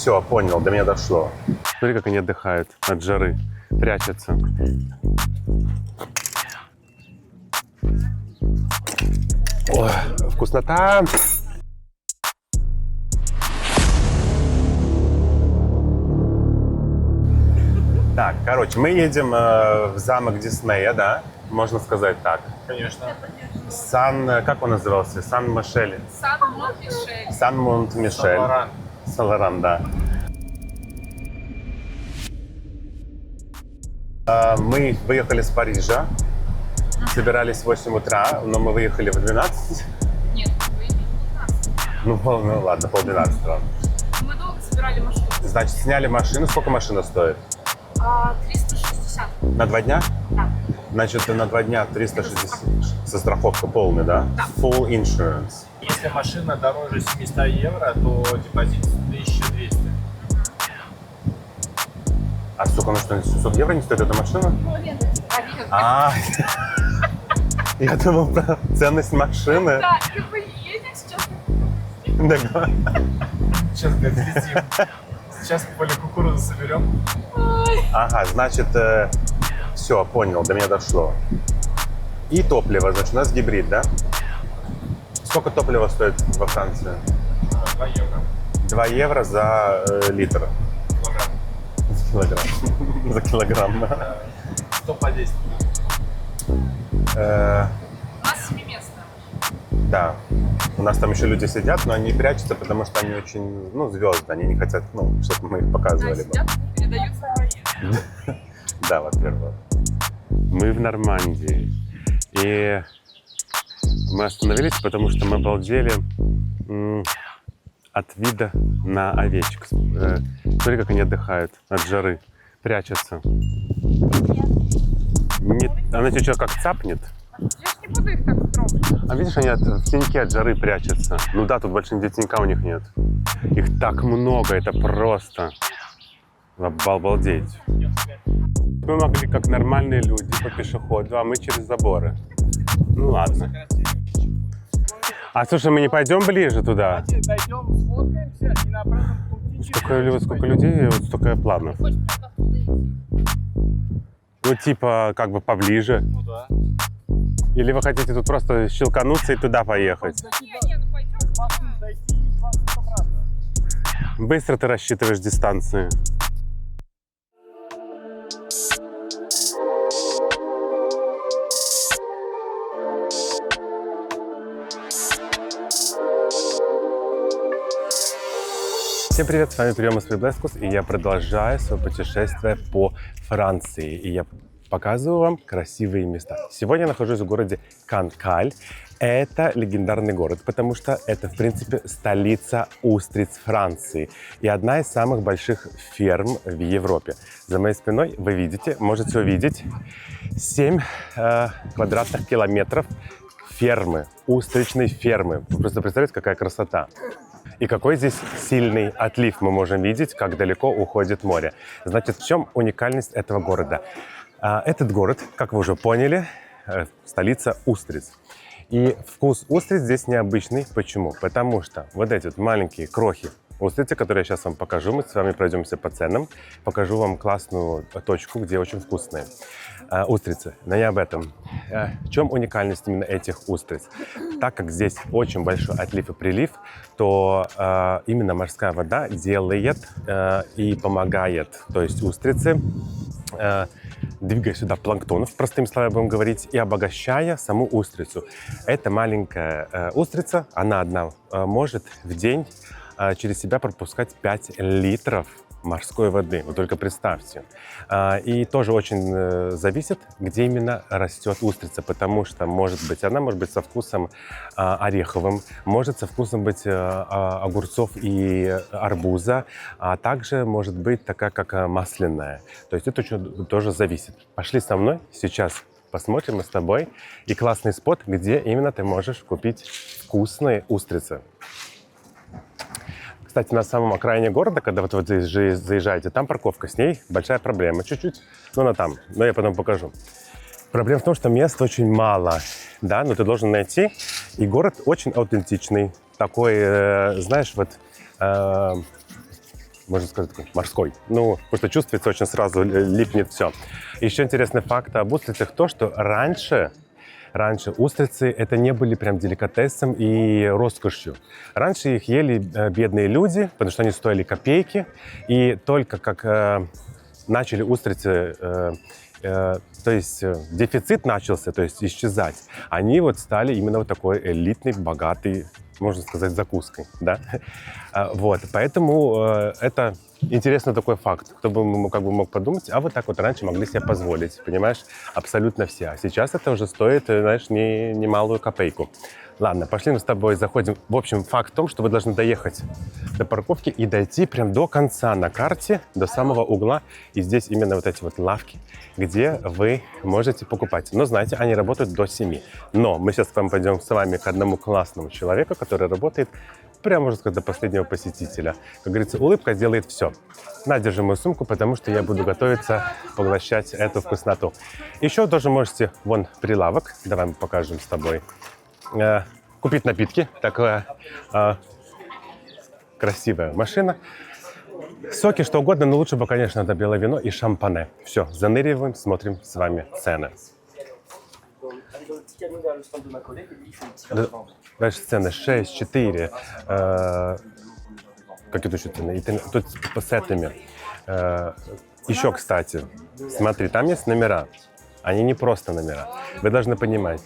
Все, понял, до меня дошло. Смотри, как они отдыхают от жары, прячутся. Ой, вкуснота! Так, короче, мы едем в замок Диснея, да? Можно сказать так. Конечно. Как он назывался? Сан-Мишель. Сан-Монт-Мишель. Сан-Монт-Мишель. Сан-Лоран. Сан-Лоран, да. Мы выехали с Парижа. Собирались в 8 утра, но мы выехали в 12. Нет, вы не 15. Ну ладно, полдвенадцатого. Мы долго собирали машину. Значит, сняли машину. Сколько машина стоит? 360. На 2 дня? Да. Значит, на 2 дня 360. Со страховкой полный, да? Да. Full insurance. Если машина дороже 700 евро, то депозит 1200. А сколько она что, 700 евро не стоит эта машина? А, я думал про ценность машины. Да, и вы едете сейчас. Да. Сейчас, говорит, летим. Сейчас поле кукурузы соберем. Ага, значит, все, понял, до меня дошло. И топливо, значит, у нас гибрид, да? Сколько топлива стоит во Франции? 2 евро. 2 евро за литр. Килограмм. За килограмм, да. 100 по 10. У нас 7-местная. Да. У нас там еще люди сидят, но они прячутся, потому что они очень, звезды. Они не хотят, чтобы мы их показывали. Сидят, передают свои. Да, во-первых. Мы в Нормандии. И мы остановились, потому что мы обалдели от вида на овечек. Смотри, как они отдыхают от жары, прячутся. Она тебя что, как цапнет? Я ж не буду их так трогать. А видишь, они в теньке от жары прячутся. Ну да, тут больше нигде тенька у них нет. Их так много, это просто обалдеть. Мы могли как нормальные люди по пешеходу, а мы через заборы. Ну ладно. А слушай, мы не пойдем ближе туда? Дойдем, сфоткаемся и на обратном пути. Сколько людей, вот столько планов. Ну типа как бы поближе. Ну да. Или вы хотите тут просто щелкануться и туда поехать? Не, ну пойдем. Дойти и 20 обратно. Быстро ты рассчитываешь дистанции. Всем привет, с вами Прием из Приблескус, и я продолжаю свое путешествие по Франции. И я показываю вам красивые места. Сегодня я нахожусь в городе Канкаль. Это легендарный город, потому что это, в принципе, столица устриц Франции и одна из самых больших ферм в Европе. За моей спиной вы видите, можете увидеть 7 квадратных километров фермы, устричной фермы. Вы просто представляете, какая красота. И какой здесь сильный отлив мы можем видеть, как далеко уходит море. Значит, в чем уникальность этого города? Этот город, как вы уже поняли, столица устриц. И вкус устриц здесь необычный. Почему? Потому что вот эти вот маленькие крохи устрицы, которые я сейчас вам покажу, мы с вами пройдемся по ценам, покажу вам классную точку, где очень вкусные устрицы. Но не об этом. В чем уникальность именно этих устриц? Так как здесь очень большой отлив и прилив, то именно морская вода делает и помогает, то есть устрицы, двигая сюда планктонов, простым словом будем говорить, и обогащая саму устрицу. Эта маленькая устрица, она одна может в день через себя пропускать 5 литров морской воды. Вы только представьте. И тоже очень зависит, где именно растет устрица, потому что она может быть со вкусом ореховым, может со вкусом быть огурцов и арбуза, а также может быть такая, как масляная. То есть это тоже зависит. Пошли со мной, сейчас посмотрим мы с тобой и классный спот, где именно ты можешь купить вкусные устрицы. Кстати, на самом окраине города, когда вот вы заезжаете, там парковка, с ней большая проблема. Чуть-чуть, но она там, но я потом покажу. Проблема в том, что мест очень мало, да, но ты должен найти. И город очень аутентичный, такой, знаешь, вот можно сказать, такой морской. Ну, потому что чувствуется очень сразу, липнет все. Еще интересный факт об устрицах то, что раньше устрицы это не были прям деликатесом и роскошью. Раньше их ели бедные люди, потому что они стоили копейки. И только как начали устрицы, то есть дефицит начался, то есть исчезать, они вот стали именно вот такой элитный, богатый, можно сказать, закуской, да. Вот, поэтому это интересный такой факт. Кто бы как бы мог подумать, а вот так вот раньше могли себе позволить, понимаешь, абсолютно все. А сейчас это уже стоит, знаешь, немалую копейку. Ладно, пошли мы с тобой заходим. В общем, факт в том, что вы должны доехать до парковки и дойти прям до конца на карте, до самого угла. И здесь именно вот эти вот лавки, где вы можете покупать. Но знаете, они работают до 7. Но мы сейчас пойдем с вами к одному классному человеку, который работает прямо, можно сказать, до последнего посетителя. Как говорится, улыбка делает все. На, держи мою сумку, потому что я буду готовиться поглощать эту вкусноту. Еще тоже можете, вон прилавок, давай мы покажем с тобой. Купить напитки. Такая красивая машина. Соки, что угодно, но лучше бы, конечно, это белое вино и шампане. Все, заныриваем, смотрим с вами цены. Дальше цены 6, 4. Какие тут еще цены? И тут с сетами. Еще, кстати, смотри, там есть номера. Они не просто номера. Вы должны понимать,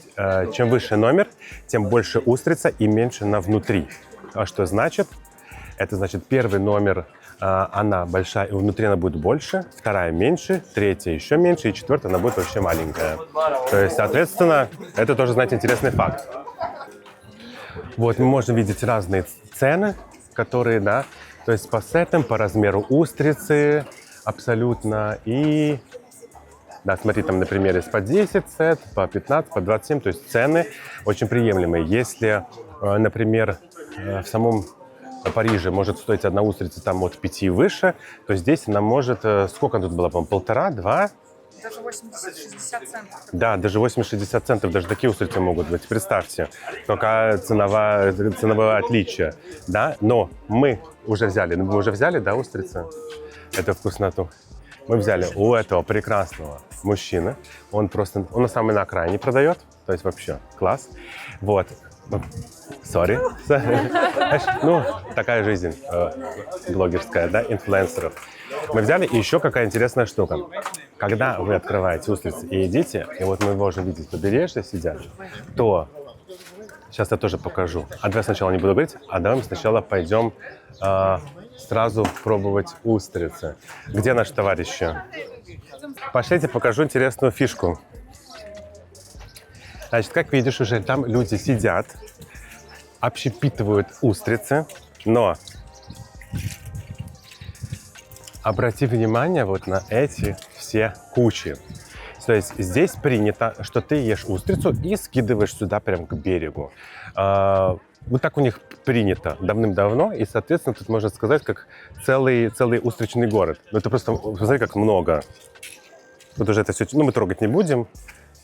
чем выше номер, тем больше устрица и меньше на внутри. А что значит? Это значит, первый номер, она большая, и внутри она будет больше, вторая меньше, третья еще меньше, и четвертая она будет вообще маленькая. То есть, соответственно, это тоже, знаете, интересный факт. Вот, мы можем видеть разные цены, которые, да, то есть по сетам, по размеру устрицы, абсолютно, и... Да, смотри, там, например, есть по 10 сет, по 15, по 27, то есть цены очень приемлемые. Если, например, в самом Париже может стоить одна устрица там от 5 и выше, то здесь она может, сколько она тут была, по-моему, 1,5, 2? Даже 80-60 центов. Да, даже 80-60 центов, даже такие устрицы могут быть. Представьте, какая ценовое отличие, да? Но мы уже взяли, да, устрицы, эту вкусноту. Мы взяли у этого прекрасного мужчины. Он на самой окраине продает. То есть вообще класс. Вот. Сори. Ну, такая жизнь блогерская, да, инфлюенсеров. Мы взяли, и еще какая интересная штука. Когда вы открываете устрицы и едите, и вот мы можем видеть, побережье сидят, то... Сейчас я тоже покажу. А давай сначала не буду говорить, а давай мы сначала пойдем сразу пробовать устрицы. Где наши товарищи? Пошлите, покажу интересную фишку. Значит, как видишь, уже там люди сидят, общепитывают устрицы, но обрати внимание вот на эти все кучи. То есть здесь принято, что ты ешь устрицу и скидываешь сюда прям к берегу. Вот так у них принято давным-давно, и, соответственно, тут можно сказать, как целый устричный город. Ну, это просто, посмотри, как много. Вот уже это все, ну, мы трогать не будем.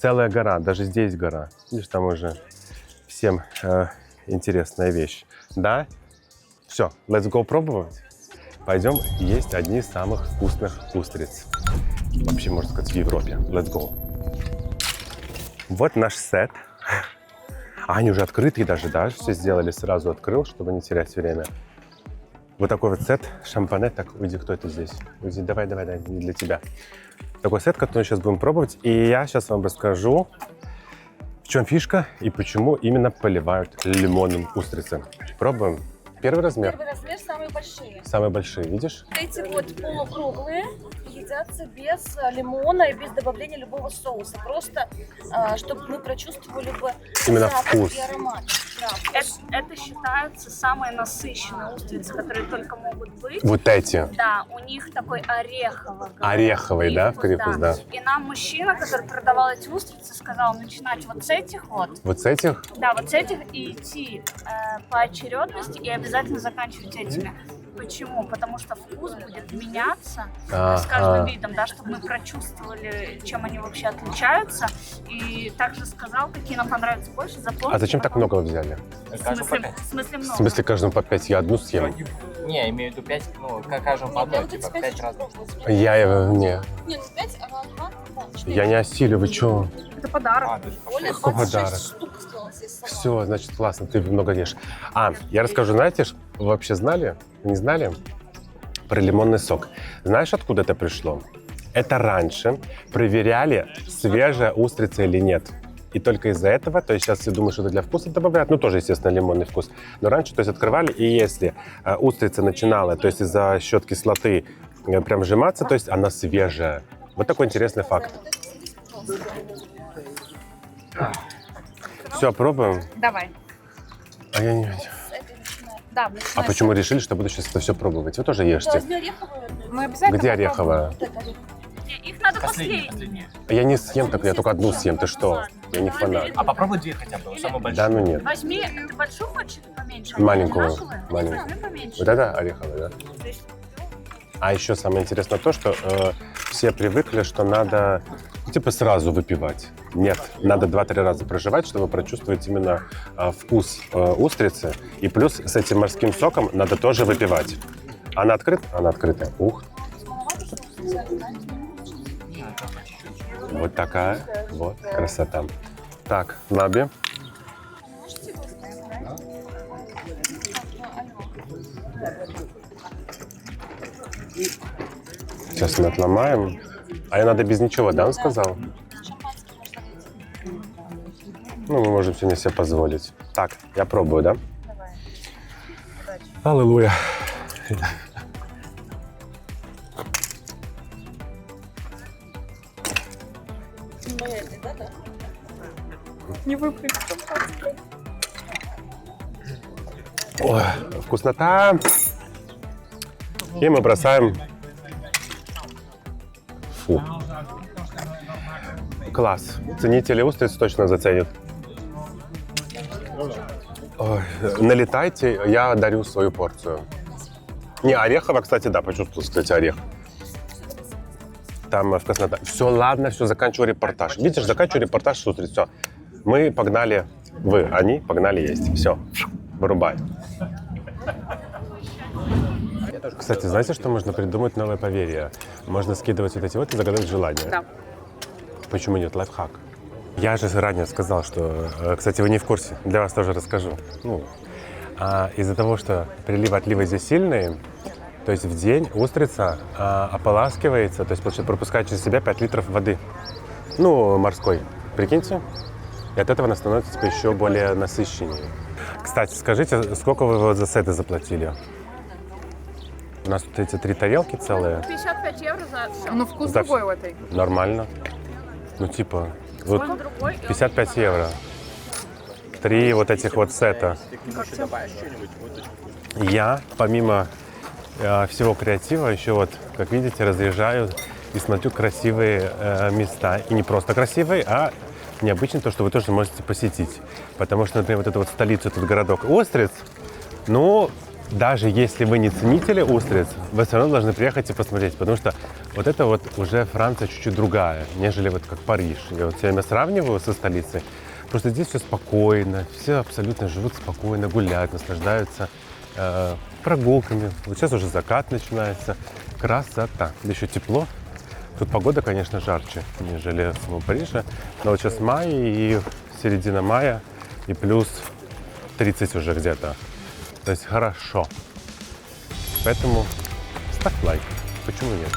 Целая гора, даже здесь гора. Видишь, там уже всем интересная вещь. Да? Все, let's go пробовать. Пойдем есть одни из самых вкусных устриц. Вообще, можно сказать, в Европе. Let's go. Вот наш сет. А, они уже открытые даже, да? Все сделали, сразу открыл, чтобы не терять время. Вот такой вот сет шампане. Так, уйди, кто это здесь? Уйди, давай, не для тебя. Такой сет, который сейчас будем пробовать. И я сейчас вам расскажу, в чем фишка и почему именно поливают лимонным устрицы. Пробуем. Первый размер. Первый размер самые большие. Самые большие, видишь? Эти вот полукруглые едятся без лимона и без добавления любого соуса. Просто, чтобы мы прочувствовали бы именно запах вкус. и аромат. Да, вкус. Это считаются самые насыщенные устрицы, которые только могут быть. Вот эти. Да, у них такой ореховый. Ореховый, да, привкус, да. И нам мужчина, который продавал эти устрицы, сказал начинать вот с этих вот. Вот с этих? Да, вот с этих и идти по очередности и обязательно заканчивать этими. Почему? Потому что вкус будет меняться с каждым видом, да, чтобы мы прочувствовали, чем они вообще отличаются. И также сказал, какие нам понравятся больше. Запомните. А зачем так много вы взяли? В смысле много? В смысле, каждому по 5, я одну съем. Не, имею в виду 5, ну, как кажем по одной, типа 5 разных. Я его... Не. Не, ну 5, а вам 2, да, 4. Я не осилю, вы чё? Это подарок. А, то есть по Оля шесть. Какой 26 подарок? штук сделала здесь сама. Все, значит, классно, ты много ешь. Я расскажу, знаете, вы вообще знали, не знали про лимонный сок? Знаешь, откуда это пришло? Это раньше проверяли, свежая устрица или нет. И только из-за этого, то есть сейчас все думают, что это для вкуса добавляют, ну тоже, естественно, лимонный вкус. Но раньше, то есть открывали, и если устрица начинала, то есть из-за счет кислоты прям сжиматься, то есть она свежая. Вот такой интересный факт. Все, пробуем. Давай. А я не... С этой начинаем. Да, А начинай. почему решили, что буду сейчас это все пробовать? Вы тоже Да, ешьте. возьми ореховую. Мы обязательно Где попробуем. ореховая? Вот это ореховая. Не, их надо Последний, последние. последний. Я не съем так, я только одну съем. Ты что? Я не фанат. А попробуй 2 хотя бы, самые большие. Да, ну нет. Возьми, ты большую хочешь или поменьше? Маленькую, Одинаковые? маленькую. Возьми поменьше. Вот это ореховая, да? То есть А еще самое интересное то, что все привыкли, что надо типа сразу выпивать. Нет, надо 2-3 раза прожевать, чтобы прочувствовать именно вкус устрицы. И плюс с этим морским соком надо тоже выпивать. Она открыта? Она открыта. Ух. Вот такая вот красота. Так, Наби. Сейчас мы отломаем. А ее надо без ничего, да, он сказал? Шампанский можно выйти. Ну, мы можем сегодня себе позволить. Так, я пробую, да? Давай. Удачи. Аллилуйя. Мы это, да, да? Не выпрыгнул. Ой, вкуснота. И мы бросаем. Фу. Класс. Ценители устриц точно заценят. Ой, налетайте, я дарю свою порцию. Не, орехово, кстати, да, почувствовал, кстати, орех. Там вкуснота. Все, ладно, все, заканчиваю репортаж. Видишь, заканчиваю репортаж с устриц. Все. Мы погнали, они погнали есть. Все, вырубай. Кстати, знаете, что можно придумать новое поверье? Можно скидывать вот эти вот и загадать желание. Да. Почему нет? Лайфхак. Я же ранее сказал, что, кстати, вы не в курсе, для вас тоже расскажу. Из-за того, что прилив-отлив здесь сильный, то есть в день устрица ополаскивается, то есть получается, пропускает через себя 5 литров воды. Ну, морской. Прикиньте. И от этого она становится типа, еще более насыщеннее. Кстати, скажите, сколько вы вот за сеты заплатили? У нас тут эти 3 тарелки целые. 55 евро за все. Ну, вкус За другой у этой. Нормально. Ну, типа, вот Он другой. 55 евро. 3 вот этих вот сета. Я, помимо всего креатива, еще вот, как видите, разъезжаю и смотрю красивые места. И не просто красивые, а необычно то, что вы тоже можете посетить. Потому что, например, вот эта вот столица, этот городок Устриц, ну, даже если вы не ценители устриц, вы все равно должны приехать и посмотреть, потому что вот это вот уже Франция чуть-чуть другая, нежели вот как Париж. Я вот все время сравниваю со столицей. Просто здесь все спокойно, все абсолютно живут спокойно, гуляют, наслаждаются прогулками. Вот сейчас уже закат начинается. Красота. Еще тепло. Тут погода, конечно, жарче, нежели в самом Париже. Но вот сейчас май и середина мая, и плюс 30 уже где-то. То есть хорошо. Поэтому ставь лайк. Почему нет?